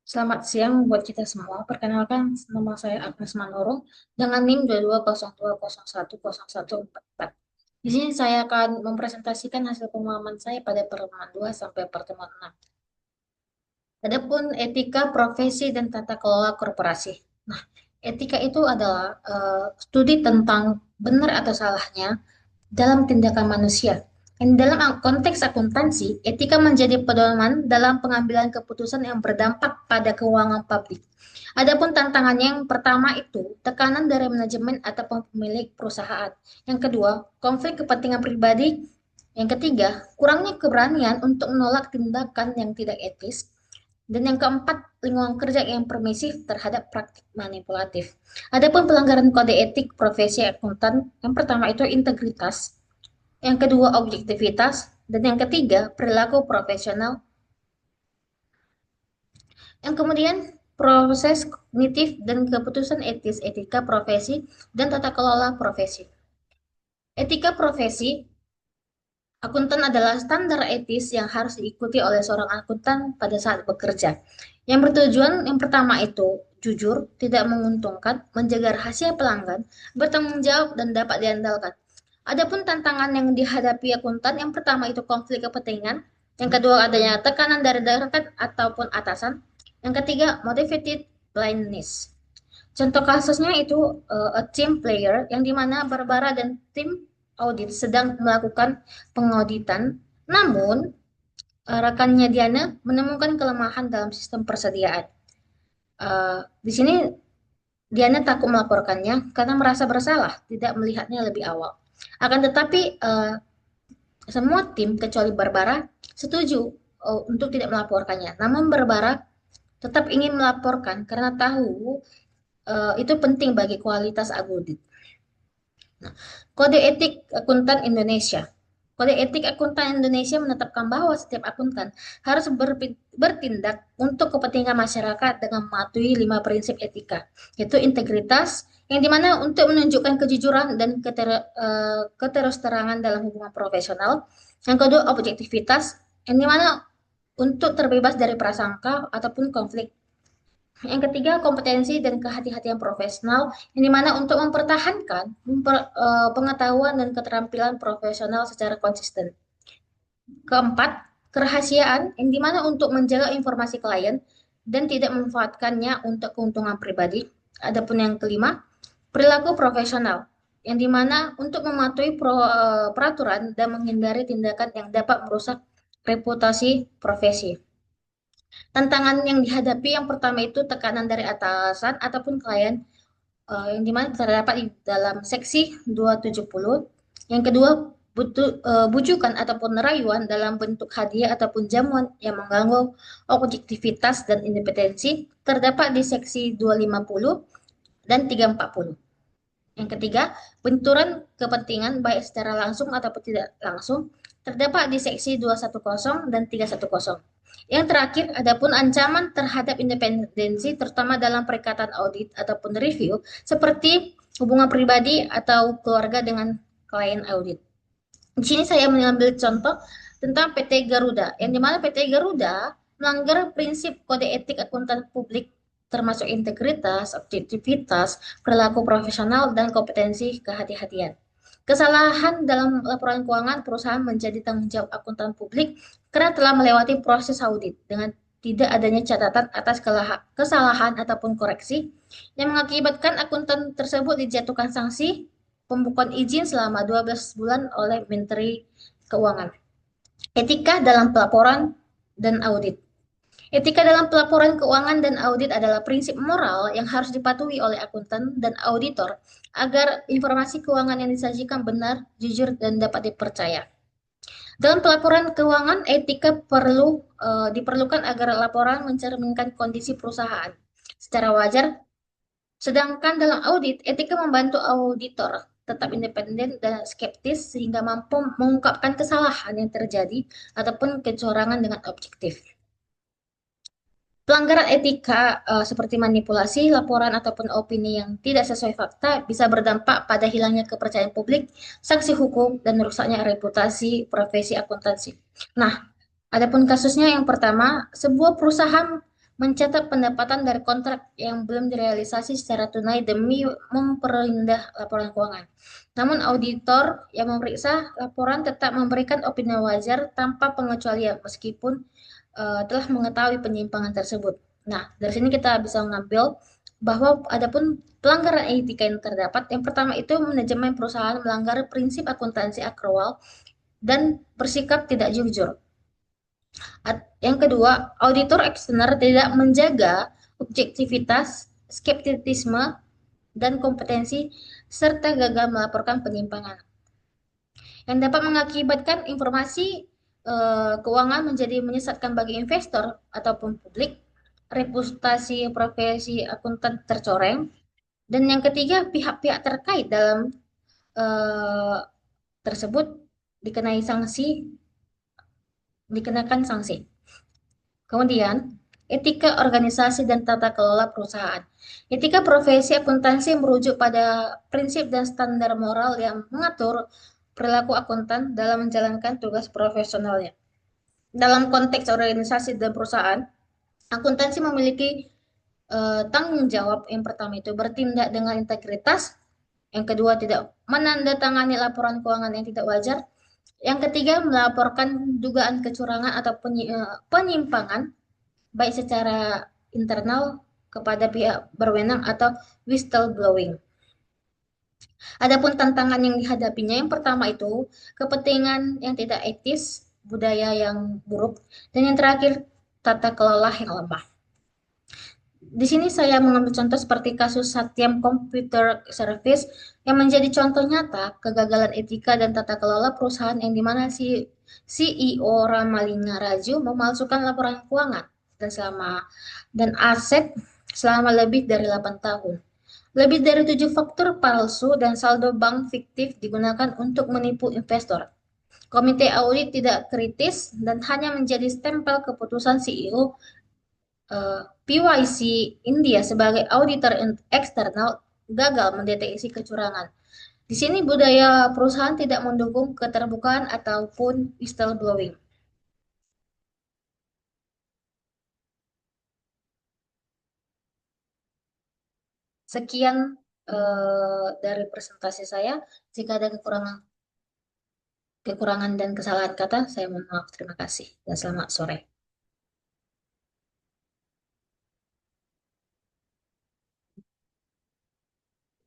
Selamat siang buat kita semua. Perkenalkan, nama saya Agnes Manurung dengan NIM 2202010144. Di sini saya akan mempresentasikan hasil pemahaman saya pada pertemuan 2 sampai pertemuan 6. Adapun etika, profesi, dan tata kelola korporasi. Nah, etika itu adalah studi tentang benar atau salahnya dalam tindakan manusia. Dan dalam konteks akuntansi, etika menjadi pedoman dalam pengambilan keputusan yang berdampak pada keuangan publik. Adapun tantangannya yang pertama itu tekanan dari manajemen atau pemilik perusahaan. Yang kedua, konflik kepentingan pribadi. Yang ketiga, kurangnya keberanian untuk menolak tindakan yang tidak etis. Dan yang keempat, lingkungan kerja yang permisif terhadap praktik manipulatif. Adapun pelanggaran kode etik profesi akuntan, yang pertama itu integritas, yang kedua objektivitas, dan yang ketiga perilaku profesional. Yang kemudian proses kognitif dan keputusan etis, etika profesi, dan tata kelola profesi. Etika profesi akuntan adalah standar etis yang harus diikuti oleh seorang akuntan pada saat bekerja. Yang bertujuan yang pertama itu jujur, tidak menguntungkan, menjaga rahasia pelanggan, bertanggung jawab, dan dapat diandalkan. Adapun tantangan yang dihadapi akuntan, yang pertama itu konflik kepentingan, yang kedua adanya tekanan dari rekan ataupun atasan, yang ketiga motivated blindness. Contoh kasusnya itu a team player yang dimana Barbara dan tim audit sedang melakukan pengauditan, namun rekannya Diana menemukan kelemahan dalam sistem persediaan. Di sini Diana takut melaporkannya karena merasa bersalah tidak melihatnya lebih awal. Akan tetapi semua tim kecuali Barbara setuju untuk tidak melaporkannya. Namun Barbara tetap ingin melaporkan karena tahu itu penting bagi kualitas audit. Nah, Kode Etik Akuntan Indonesia. Kode Etik Akuntan Indonesia menetapkan bahwa setiap akuntan harus bertindak untuk kepentingan masyarakat dengan mematuhi 5 prinsip etika, yaitu integritas, yang dimana untuk menunjukkan kejujuran dan keterus-terangan dalam hubungan profesional. Yang kedua, objektivitas, yang dimana untuk terbebas dari prasangka ataupun konflik. Yang ketiga, kompetensi dan kehati-hatian profesional, yang dimana untuk mempertahankan pengetahuan dan keterampilan profesional secara konsisten. Keempat, kerahasiaan, yang dimana untuk menjaga informasi klien dan tidak memanfaatkannya untuk keuntungan pribadi. Adapun yang kelima, perilaku profesional, yang dimana untuk mematuhi peraturan dan menghindari tindakan yang dapat merusak reputasi profesi. Tantangan yang dihadapi yang pertama itu tekanan dari atasan ataupun klien, yang dimana terdapat di dalam seksi 270. Yang kedua, bujukan ataupun rayuan dalam bentuk hadiah ataupun jamuan yang mengganggu objektivitas dan independensi terdapat di seksi 250 dan 340. Yang ketiga, benturan kepentingan baik secara langsung ataupun tidak langsung terdapat di seksi 210 dan 310. Yang terakhir, adapun ancaman terhadap independensi terutama dalam perikatan audit ataupun review seperti hubungan pribadi atau keluarga dengan klien audit. Di sini saya mengambil contoh tentang PT Garuda, yang dimana PT Garuda melanggar prinsip kode etik akuntan publik termasuk integritas, objektivitas, perilaku profesional, dan kompetensi kehati-hatian. Kesalahan dalam laporan keuangan perusahaan menjadi tanggung jawab akuntan publik karena telah melewati proses audit dengan tidak adanya catatan atas kesalahan ataupun koreksi yang mengakibatkan akuntan tersebut dijatuhkan sanksi pembukuan izin selama 12 bulan oleh Menteri Keuangan. Etika dalam pelaporan dan audit. Etika dalam pelaporan keuangan dan audit adalah prinsip moral yang harus dipatuhi oleh akuntan dan auditor agar informasi keuangan yang disajikan benar, jujur, dan dapat dipercaya. Dalam pelaporan keuangan, etika diperlukan agar laporan mencerminkan kondisi perusahaan secara wajar. Sedangkan dalam audit, etika membantu auditor tetap independen dan skeptis sehingga mampu mengungkapkan kesalahan yang terjadi ataupun kecurangan dengan objektif. Pelanggaran etika seperti manipulasi, laporan ataupun opini yang tidak sesuai fakta bisa berdampak pada hilangnya kepercayaan publik, sanksi hukum, dan rusaknya reputasi profesi akuntansi. Nah, adapun kasusnya yang pertama, sebuah perusahaan mencatat pendapatan dari kontrak yang belum direalisasi secara tunai demi memperindah laporan keuangan. Namun auditor yang memeriksa laporan tetap memberikan opini wajar tanpa pengecualian meskipun telah mengetahui penyimpangan tersebut. Nah, dari sini kita bisa mengambil bahwa adapun pelanggaran etika yang terdapat, yang pertama itu manajemen perusahaan melanggar prinsip akuntansi akrual dan bersikap tidak jujur. Yang kedua, auditor eksternal tidak menjaga objektivitas, skeptisisme, dan kompetensi, serta gagal melaporkan penyimpangan. Yang dapat mengakibatkan informasi keuangan menjadi menyesatkan bagi investor ataupun publik, reputasi profesi akuntan tercoreng, dan yang ketiga, pihak-pihak terkait dalam eh, tersebut dikenai sanksi, dikenakan sanksi. Kemudian, etika organisasi dan tata kelola perusahaan. Etika profesi akuntansi merujuk pada prinsip dan standar moral yang mengatur perilaku akuntan dalam menjalankan tugas profesionalnya. Dalam konteks organisasi dan perusahaan, akuntansi memiliki tanggung jawab yang pertama itu bertindak dengan integritas, yang kedua tidak menandatangani laporan keuangan yang tidak wajar, yang ketiga melaporkan dugaan kecurangan atau penyimpangan baik secara internal kepada pihak berwenang atau whistleblowing. Adapun tantangan yang dihadapinya yang pertama itu kepentingan yang tidak etis, budaya yang buruk, dan yang terakhir tata kelola yang lemah. Di sini saya mengambil contoh seperti kasus Satyam Computer Service yang menjadi contoh nyata kegagalan etika dan tata kelola perusahaan yang dimana si CEO Ramalinga Raju memalsukan laporan keuangan dan aset selama lebih dari 8 tahun. Lebih dari 7 faktur palsu dan saldo bank fiktif digunakan untuk menipu investor. Komite audit tidak kritis dan hanya menjadi stempel keputusan CEO PYC India sebagai auditor eksternal gagal mendeteksi kecurangan. Di sini budaya perusahaan tidak mendukung keterbukaan ataupun whistleblowing. Sekian dari presentasi saya. Jika ada kekurangan kekurangan dan kesalahan kata, saya mohon maaf. Terima kasih dan selamat sore.